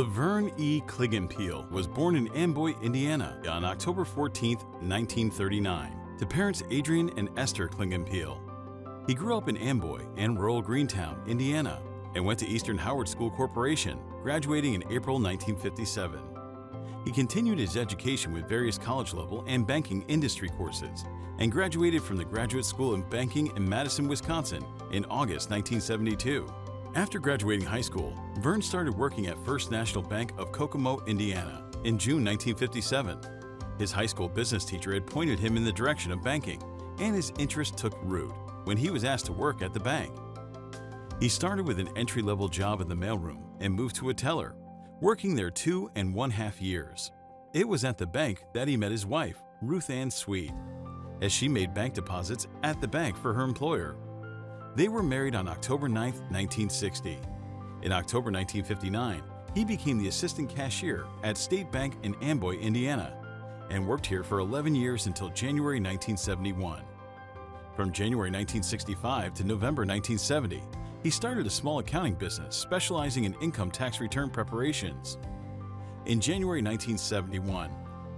Verne E. Clingenpeel was born in Amboy, Indiana on October 14, 1939, to parents Adrian and Esther Clingenpeel. He grew up in Amboy and rural Greentown, Indiana, and went to Eastern Howard School Corporation, graduating in April 1957. He continued his education with various college-level and banking industry courses, and graduated from the Graduate School of Banking in Madison, Wisconsin in August 1972. After graduating high school, Verne started working at First National Bank of Kokomo, Indiana in June 1957. His high school business teacher had pointed him in the direction of banking, and his interest took root when he was asked to work at the bank. He started with an entry-level job in the mailroom and moved to a teller, working there 2.5 years. It was at the bank that he met his wife, Ruth Ann Sweet, as she made bank deposits at the bank for her employer. They were married on October 9, 1960. In October 1959, he became the assistant cashier at State Bank in Amboy, Indiana, and worked here for 11 years until January 1971. From January 1965 to November 1970, he started a small accounting business specializing in income tax return preparations. In January 1971,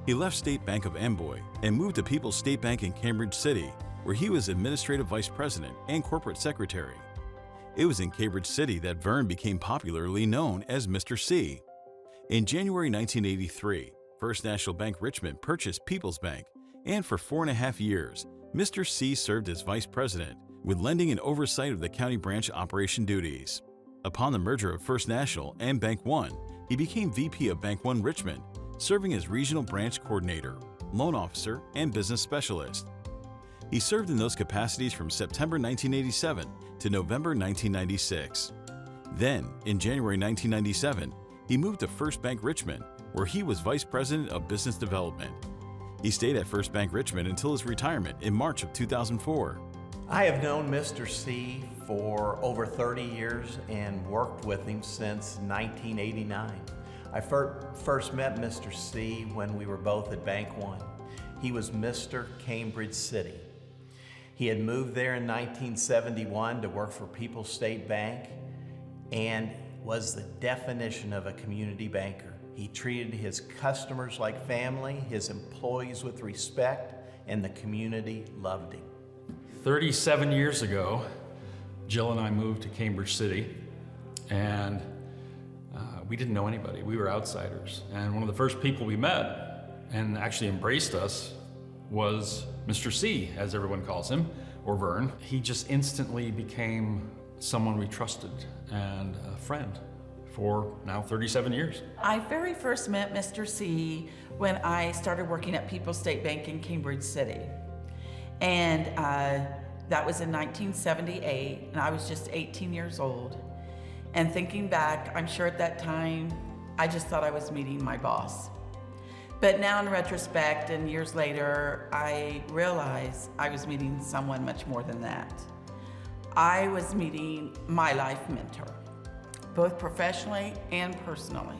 he left State Bank of Amboy and moved to People's State Bank in Cambridge City, where he was Administrative Vice President and Corporate Secretary. It was in Cambridge City that Verne became popularly known as Mr. C. In January 1983, First National Bank Richmond purchased People's Bank, and for 4.5 years, Mr. C served as Vice President with lending and oversight of the county branch operation duties. Upon the merger of First National and Bank One, he became VP of Bank One Richmond, serving as Regional Branch Coordinator, Loan Officer, and Business Specialist. He served in those capacities from September 1987 to November 1996. Then, in January 1997, he moved to First Bank Richmond, where he was Vice President of Business Development. He stayed at First Bank Richmond until his retirement in March of 2004. I have known Mr. C for over 30 years and worked with him since 1989. I first met Mr. C when we were both at Bank One. He was Mr. Cambridge City. He had moved there in 1971 to work for People's State Bank and was the definition of a community banker. He treated his customers like family, his employees with respect, and the community loved him. 37 years ago, Jill and I moved to Cambridge City, and we didn't know anybody. We were outsiders. And one of the first people we met and actually embraced us was Mr. C, as everyone calls him, or Verne. He just instantly became someone we trusted and a friend for now 37 years. I very first met Mr. C when I started working at People's State Bank in Cambridge City. And that was in 1978, and I was just 18 years old. And thinking back, I'm sure at that time, I just thought I was meeting my boss. But now in retrospect and years later, I realize I was meeting someone much more than that. I was meeting my life mentor, both professionally and personally.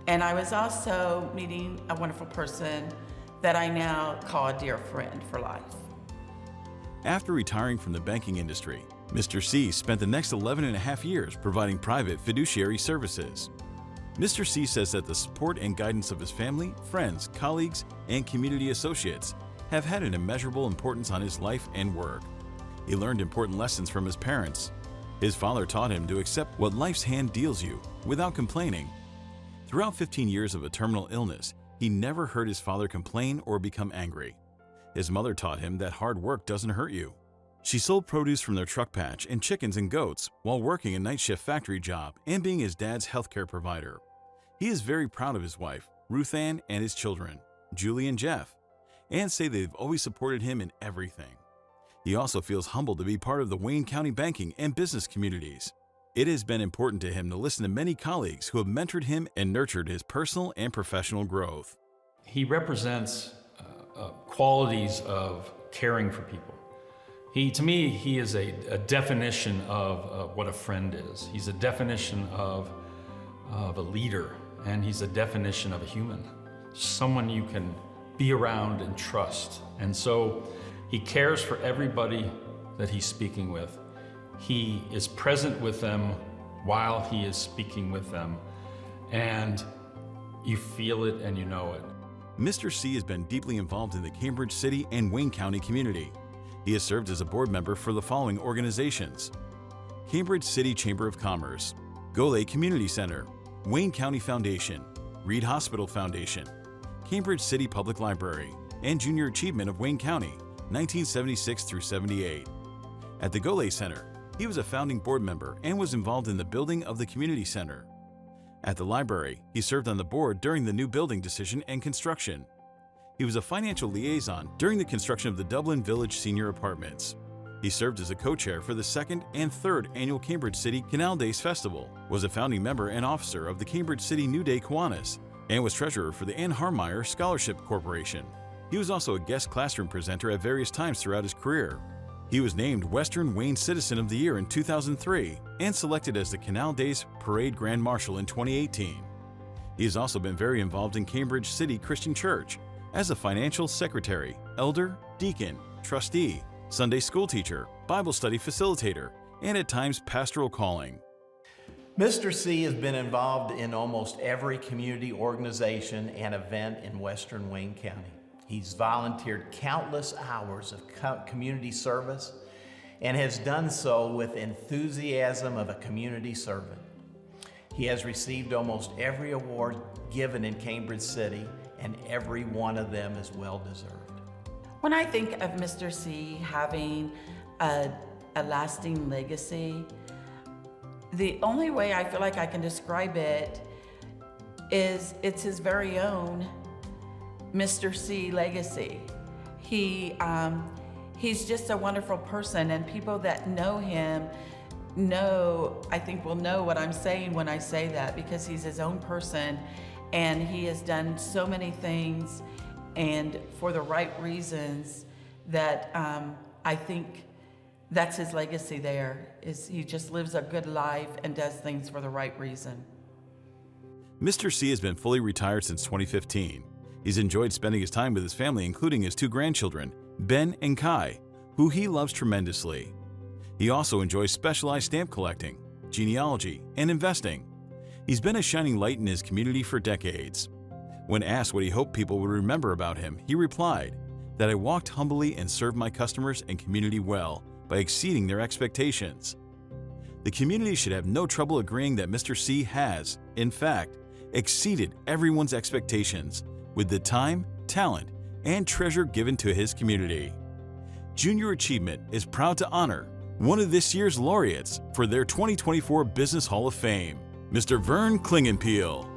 And I was also meeting a wonderful person that I now call a dear friend for life. After retiring from the banking industry, Mr. C spent the next 11.5 years providing private fiduciary services. Mr. C says that the support and guidance of his family, friends, colleagues, and community associates have had an immeasurable importance on his life and work. He learned important lessons from his parents. His father taught him to accept what life's hand deals you without complaining. Throughout 15 years of a terminal illness, he never heard his father complain or become angry. His mother taught him that hard work doesn't hurt you. She sold produce from their truck patch and chickens and goats while working a night shift factory job and being his dad's healthcare provider. He is very proud of his wife, Ruth Ann, and his children, Julie and Jeff, and say they've always supported him in everything. He also feels humbled to be part of the Wayne County banking and business communities. It has been important to him to listen to many colleagues who have mentored him and nurtured his personal and professional growth. He represents qualities of caring for people. To me, he is a definition of what a friend is. He's a definition of a leader, and he's a definition of a human. Someone you can be around and trust. And so he cares for everybody that he's speaking with. He is present with them while he is speaking with them. and you feel it and you know it. Mr. C has been deeply involved in the Cambridge City and Wayne County community. He has served as a board member for the following organizations: Cambridge City Chamber of Commerce, Gole Community Center, Wayne County Foundation, Reed Hospital Foundation, Cambridge City Public Library, and Junior Achievement of Wayne County, 1976 through 78. At the Gole Center, he was a founding board member and was involved in the building of the community center. At the library, he served on the board during the new building decision and construction. He was a financial liaison during the construction of the Dublin Village Senior Apartments. He served as a co-chair for the second and third annual Cambridge City Canal Days Festival, was a founding member and officer of the Cambridge City New Day Kiwanis, and was treasurer for the Ann Harmeyer Scholarship Corporation. He was also a guest classroom presenter at various times throughout his career. He was named Western Wayne Citizen of the Year in 2003 and selected as the Canal Days Parade Grand Marshal in 2018. He has also been very involved in Cambridge City Christian Church as a financial secretary, elder, deacon, trustee, Sunday school teacher, Bible study facilitator, and at times pastoral calling. Mr. C has been involved in almost every community organization and event in Western Wayne County. He's volunteered countless hours of community service and has done so with enthusiasm of a community servant. He has received almost every award given in Cambridge City, and every one of them is well deserved. When I think of Mr. C having a lasting legacy, the only way I feel like I can describe it is it's his very own Mr. C legacy. He's just a wonderful person, and people that know him I think will know what I'm saying when I say that, because he's his own person and he has done so many things and for the right reasons that I think that's his legacy there, is he just lives a good life and does things for the right reason. Mr. C has been fully retired since 2015. He's enjoyed spending his time with his family, including his 2 grandchildren, Ben and Kai, who he loves tremendously. He also enjoys specialized stamp collecting, genealogy, and investing. He's been a shining light in his community for decades. When asked what he hoped people would remember about him, he replied that I walked humbly and served my customers and community well by exceeding their expectations. The community should have no trouble agreeing that Mr. C has, in fact, exceeded everyone's expectations with the time, talent, and treasure given to his community. Junior Achievement is proud to honor one of this year's laureates for their 2024 Business Hall of Fame, Mr. Verne Clingenpeel.